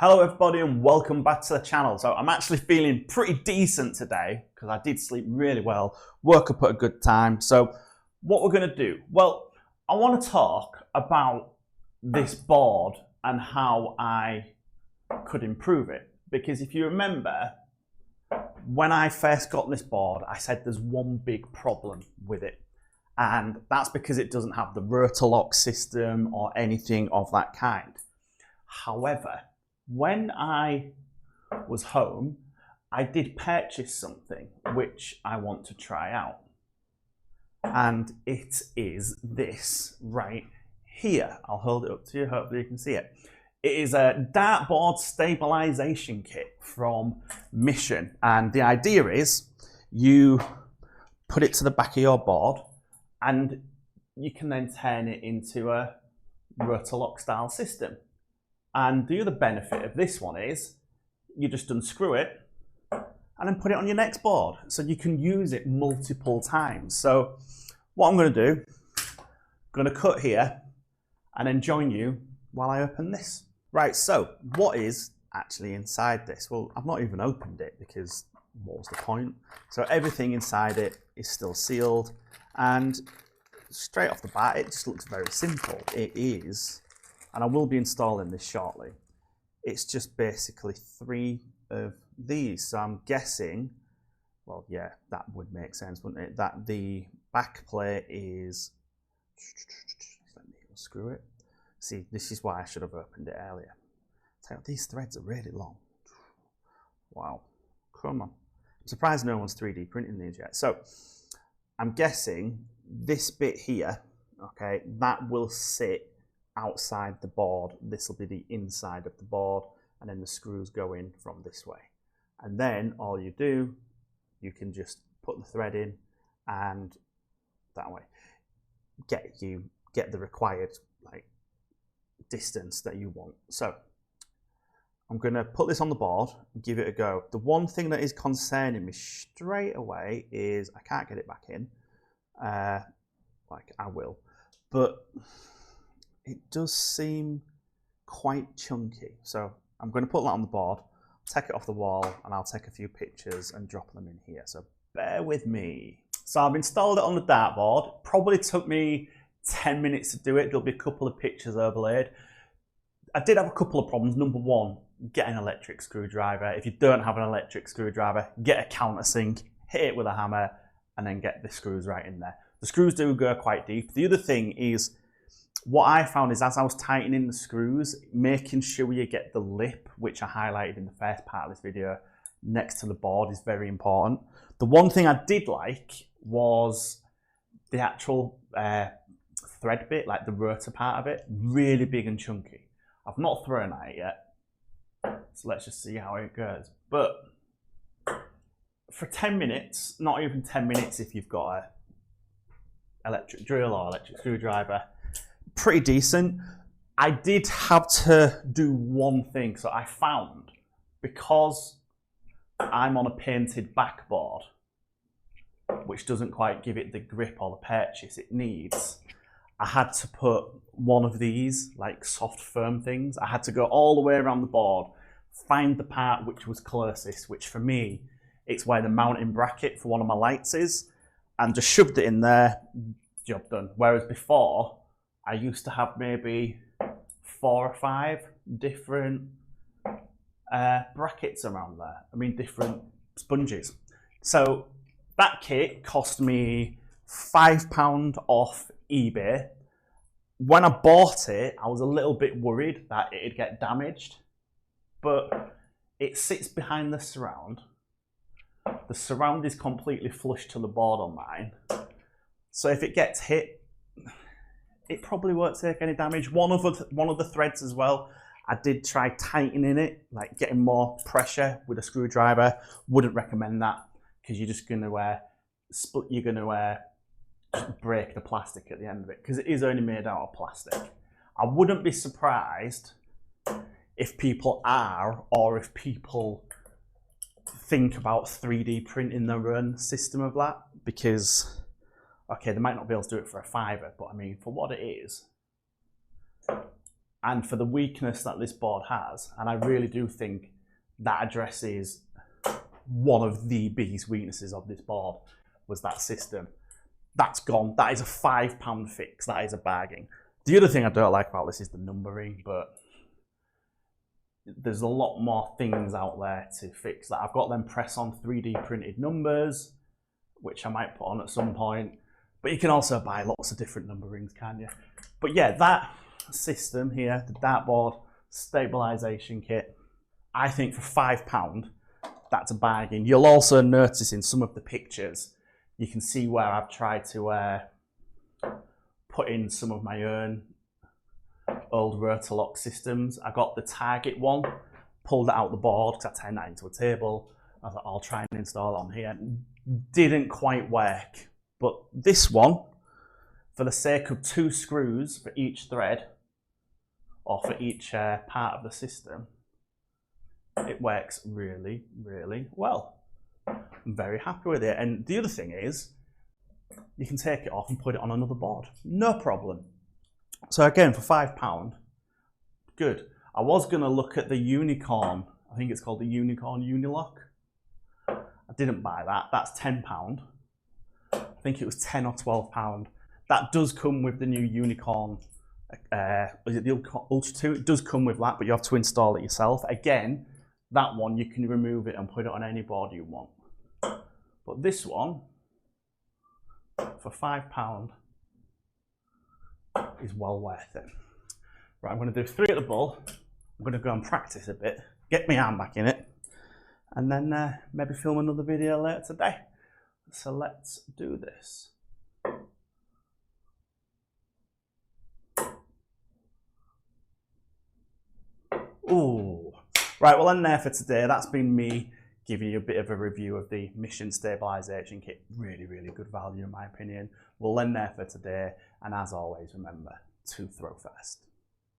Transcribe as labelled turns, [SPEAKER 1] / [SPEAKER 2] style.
[SPEAKER 1] Hello everybody and welcome back to the channel. So I'm actually feeling pretty decent today because I did sleep really well, woke up at a good time. So what we're going to do, well, I want to talk about this board and how I could improve it. Because if you remember, when I first got this board, I said there's one big problem with it. And that's because it doesn't have the rotor lock system or anything of that kind. However, when I was home, I did purchase something which I want to try out. And it is this right here. I'll hold it up to you, hopefully you can see it. It is a Dartboard Stabilisation Kit from Mission. And the idea is you put it to the back of your board and you can then turn it into a rotor lock style system. And the other benefit of this one is you just unscrew it and then put it on your next board. So you can use it multiple times. So what I'm going to do, I'm going to cut here and then join you while I open this. Right, so what is actually inside this? Well, I've not even opened it because what was the point? So everything inside it is still sealed, and straight off the bat, it just looks very simple. It is, and I will be installing this shortly. It's just basically 3 of these. So I'm guessing, well, yeah, that would make sense, wouldn't it? That the back plate is, let me unscrew it. See, this is why I should have opened it earlier. Tell you what, these threads are really long. Wow, come on. I'm surprised no one's 3D printing these yet. So I'm guessing this bit here, okay, that will sit outside the board. This will be the inside of the board, and then the screws go in from this way. And then all you do, you can just put the thread in and that way get the required like distance that you want. So I'm going to put this on the board and give it a go. The one thing that is concerning me straight away is I can't get it back in. Like I will, but it does seem quite chunky. So I'm going to put that on the board, take it off the wall, and I'll take a few pictures and drop them in here. So bear with me. So I've installed it on the dartboard. Probably took me 10 minutes to do it. There'll be a couple of pictures overlaid. I did have a couple of problems. Number one, get an electric screwdriver. If you don't have an electric screwdriver, get a countersink, hit it with a hammer, and then get the screws right in there. The screws do go quite deep. The other thing is, what I found is as I was tightening the screws, making sure you get the lip, which I highlighted in the first part of this video, next to the board is very important. The one thing I did like was the actual thread bit, like the rotor part of it, really big and chunky. I've not thrown at it yet, so let's just see how it goes. But for 10 minutes, not even 10 minutes if you've got a electric drill or electric screwdriver, pretty decent. I did have to do one thing. So I found, because I'm on a painted backboard, which doesn't quite give it the grip or the purchase it needs, I had to put one of these like soft firm things. I had to go all the way around the board, find the part which was closest, which for me, it's where the mounting bracket for one of my lights is, and just shoved it in there, job done. Whereas before, I used to have maybe 4 or 5 different brackets around there. I mean, different sponges. So that kit cost me £5 off eBay. When I bought it, I was a little bit worried that it'd get damaged, but it sits behind the surround. The surround is completely flush to the board on mine. So if it gets hit, it probably won't take any damage. One of the threads as well, I did try tightening it, like getting more pressure with a screwdriver. Wouldn't recommend that because you're just going to break the plastic at the end of it, because it is only made out of plastic. I wouldn't be surprised if people are, or if people think about 3D printing their own system of that, because okay, they might not be able to do it for a £5, but I mean, for what it is, And for the weakness that this board has, and I really do think that addresses one of the biggest weaknesses of this board, was that system. That's gone. That is a £5 fix. That is a bargain. The other thing I don't like about this is the numbering, but there's a lot more things out there to fix that. I've got them press-on 3D printed numbers, which I might put on at some point. But you can also buy lots of different numberings, can't you? But yeah, that system here, the Dartboard Stabilisation Kit, I think for £5, that's a bargain. You'll also notice in some of the pictures, you can see where I've tried to put in some of my own old Rotolock systems. I got the Target one, pulled it out the board because I turned that into a table. I thought I'll try and install it on here. Didn't quite work, but this one, for the sake of 2 screws for each thread or for each part of the system, it works really, really well. I'm very happy with it. And the other thing is, you can take it off and put it on another board. No problem. So again, for £5, good. I was going to look at the Unicorn. I think it's called the Unicorn Unilock. I didn't buy that. That's £10. I think it was £10 or £12. That does come with the new Unicorn. Is it the Ultra 2? It does come with that, but you have to install it yourself. Again, that one, you can remove it and put it on any board you want. But this one, for £5, is well worth it. Right, I'm going to do 3 at the bull. I'm going to go and practice a bit, get my arm back in it, and then maybe film another video later today. So let's do this. Ooh. Right, well, end there for today. That's been me giving you a bit of a review of the Mission Stabilisation Kit. Really, really good value in my opinion. We'll end there for today. And as always, remember to throw first.